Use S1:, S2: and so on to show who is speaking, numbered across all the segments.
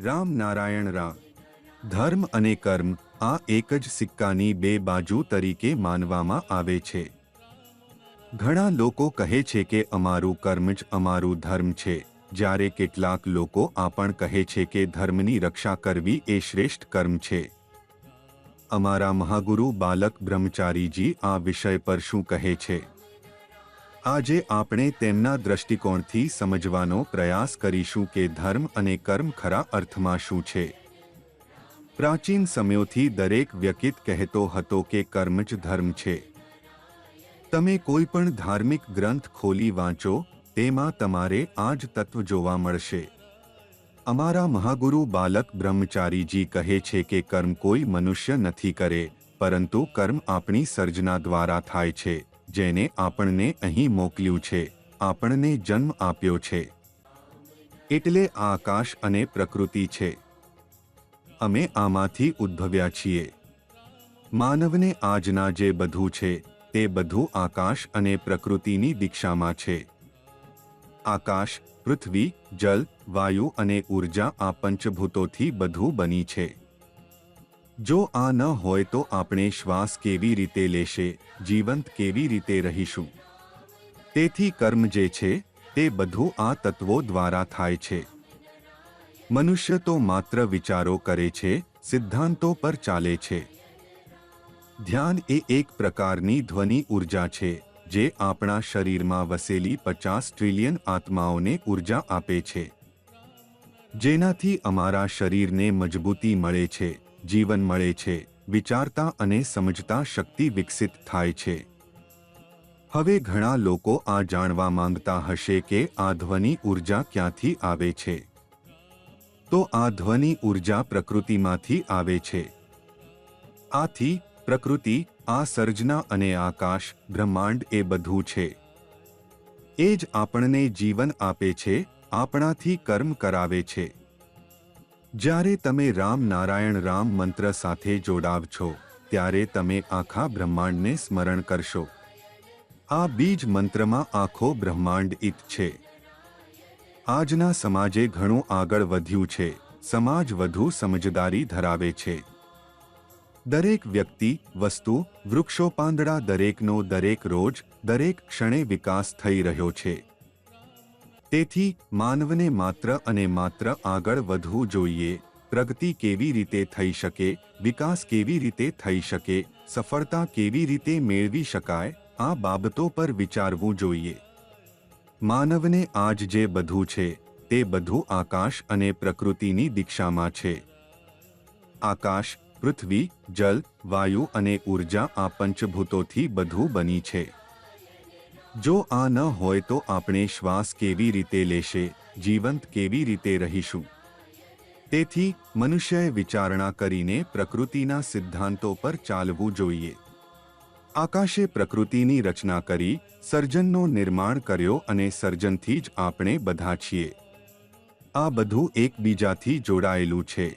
S1: રામ નારાયણ રામ. ધર્મ અને કર્મ આ એક જ સિક્કાની બે બાજુ તરીકે માનવામાં આવે છે. ઘણા લોકો કહે છે કે અમારું કર્મ જ અમારું ધર્મ છે, જ્યારે કેટલાક લોકો આ પણ કહે છે કે ધર્મની રક્ષા કરવી એ શ્રેષ્ઠ કર્મ છે. અમારા મહાગુરુ બાલક બ્રહ્મચારીજી આ વિષય પર શું કહે છે? આજે આપણે તેમના દ્રષ્ટિકોણથી સમજવાનો પ્રયાસ કરીશું કે ધર્મ અને કર્મ ખરા અર્થમાં શું છે. પ્રાચીન સમયોથી દરેક વ્યક્તિ કહેતો હતો કે કર્મ જ ધર્મ છે. તમે કોઈ પણ ધાર્મિક ગ્રંથ ખોલી વાંચો, તેમાં તમારે આ જ તત્વ જોવા મળશે. અમારા મહાગુરુ બાલક બ્રહ્મચારીજી કહે છે કે કર્મ કોઈ મનુષ્ય નથી કરે, પરંતુ કર્મ આપણી સર્જના દ્વારા થાય છે, જેને આપણને અહીં મોકલ્યું છે, આપણને જન્મ આપ્યો છે. એટલે આકાશ અને પ્રકૃતિ છે. અમે આમાંથી ઉદ્ભવ્યા છીએ. માનવને આજના જે બધું છે તે બધું આકાશ અને પ્રકૃતિની દીક્ષામાં છે. આકાશ, પૃથ્વી, જલ, વાયુ અને ઊર્જા આ પંચભૂતોથી બધું બની છે. જો આ ન હોય તો આપણે શ્વાસ કેવી રીતે લેશે, જીવંત કેવી રીતે રહીશું? તેથી કર્મ જે છે તે બધું આ તત્વો દ્વારા થાય છે. મનુષ્ય તો માત્ર વિચારો કરે છે, સિદ્ધાંતો પર ચાલે છે. ધ્યાન એ એક પ્રકારની ધ્વનિ ઊર્જા છે, જે આપણા શરીરમાં વસેલી 50 ટ્રિલિયન આત્માઓને ઊર્જા આપે છે, જેનાથી અમારા શરીરને મજબૂતી મળે છે, જીવન મળે છે, વિચારતા અને સમજતા શક્તિ વિકસિત થાય છે. હવે ઘણા લોકો આ જાણવા માંગતા હશે કે આ ધ્વનિ ઊર્જા ક્યાંથી આવે છે. તો આ ધ્વનિ ઊર્જા પ્રકૃતિમાંથી આવે છે. આથી પ્રકૃતિ, આ સર્જના અને આકાશ, બ્રહ્માંડ એ બધું છે. એ જ આપણને જીવન આપે છે, આપણાથી કર્મ કરાવે છે. જ્યારે તમે રામ નારાયણ રામ મંત્ર સાથે જોડાવ છો, ત્યારે તમે આખા બ્રહ્માંડને સ્મરણ કરશો. આ બીજ મંત્રમાં આખો બ્રહ્માંડ ઇત છે. આજના સમાજે ઘણું આગળ વધ્યું છે. સમાજ વધુ સમજદારી ધરાવે છે. દરેક વ્યક્તિ, વસ્તુ, વૃક્ષો, પાંદડા દરેકનો દરેક રોજ, દરેક ક્ષણે વિકાસ થઈ રહ્યો છે. તેથી માનવને માત્ર અને માત્ર આગળ વધવું જોઈએ. પ્રગતિ કેવી રીતે થઈ શકે, વિકાસ કેવી રીતે થઈ શકે, સફળતા કેવી રીતે મેળવી શકાય, આ બાબતો પર વિચારવું જોઈએ. માનવને આજ જે બધું છે તે બધું આકાશ અને પ્રકૃતિની દીક્ષામાં છે. આકાશ, પૃથ્વી, જલ, વાયુ અને ઊર્જા આ પંચભૂતોથી બધું બની છે. જો આ ન હોય તો આપણે શ્વાસ કેવી રીતે લેશે, જીવંત કેવી રીતે રહીશું? તેથી મનુષ્યએ વિચારણા કરીને પ્રકૃતિના સિદ્ધાંતો પર ચાલવું જોઈએ. આકાશે પ્રકૃતિની રચના કરી, સર્જનનો નિર્માણ કર્યો અને સર્જનથી જ આપણે બધા છીએ. આ બધું એકબીજાથી જોડાયેલું છે.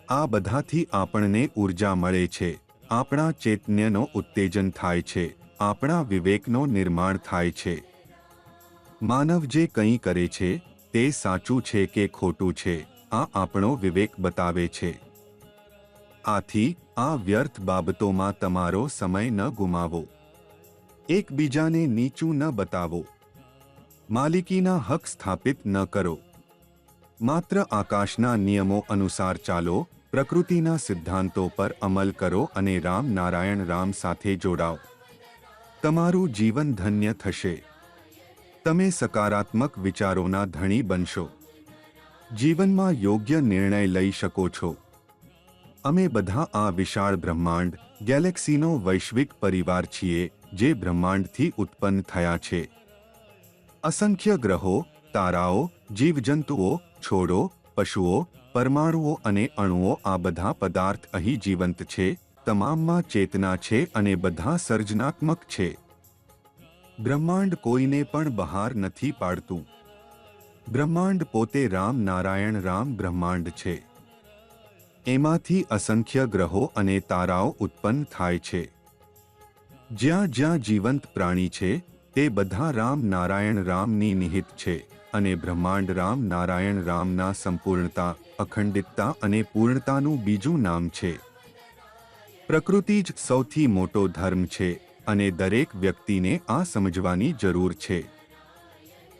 S1: આ બધાથી આપણને ઊર્જા મળે છે, આપણા ચૈતન્યનો ઉત્તેજન થાય છે, આપણા વિવેકનો નિર્માણ થાય છે. માનવ જે કંઈ કરે છે તે સાચું છે કે ખોટું છે, આ આપણો વિવેક બતાવે છે. આથી આ વ્યર્થ બાબતોમાં તમારો સમય ન ગુમાવો. એકબીજાને નીચું ન બતાવો. માલિકીના હક સ્થાપિત ન કરો. માત્ર આકાશના નિયમો અનુસાર ચાલો, પ્રકૃતિના સિદ્ધાંતો પર અમલ કરો અને રામ નારાયણ રામ સાથે જોડાઓ. તમારું જીવન ધન્ય થશે. તમે સકારાત્મક વિચારોના ધણી બનશો. જીવનમાં યોગ્ય નિર્ણય લઈ શકો છો. અમે બધા આ વિશાળ બ્રહ્માંડ, ગેલેક્સીનો વૈશ્વિક પરિવાર છીએ, જે બ્રહ્માંડથી ઉત્પન્ન થયા છે. અસંખ્ય ગ્રહો, તારાઓ, જીવજંતુઓ, છોડો, પશુઓ, પરમાણુઓ અને અણુઓ આ બધા પદાર્થ અહીં જીવંત છે. તમામમાં ચેતના છે અને બધા સર્જનાત્મક છે. બ્રહ્માંડ કોઈને પણ બહાર નથી પાડતું. બ્રહ્માંડ પોતે રામ નારાયણ રામ બ્રહ્માંડ છે. એમાંથી અસંખ્ય ગ્રહો અને તારાઓ ઉત્પન્ન થાય છે. જ્યાં જ્યાં જીવંત પ્રાણી છે તે બધા રામ નારાયણ રામની નિહિત છે અને બ્રહ્માંડ રામ નારાયણ રામના સંપૂર્ણતા, અખંડિતતા અને પૂર્ણતાનું બીજું નામ છે. પ્રકૃતિ જ સૌથી મોટો ધર્મ છે અને દરેક વ્યક્તિને આ સમજવાની જરૂર છે.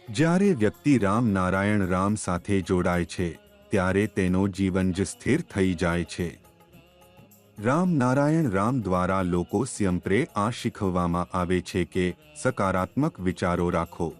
S1: જ્યારે વ્યક્તિ રામ નારાયણ રામ સાથે જોડાય છે ત્યારે તેનો જીવન જ સ્થિર થઈ જાય છે. રામ નારાયણ રામ દ્વારા લોકો સ્યંપ્રે આ શીખવવામાં આવે છે કે સકારાત્મક વિચારો રાખો.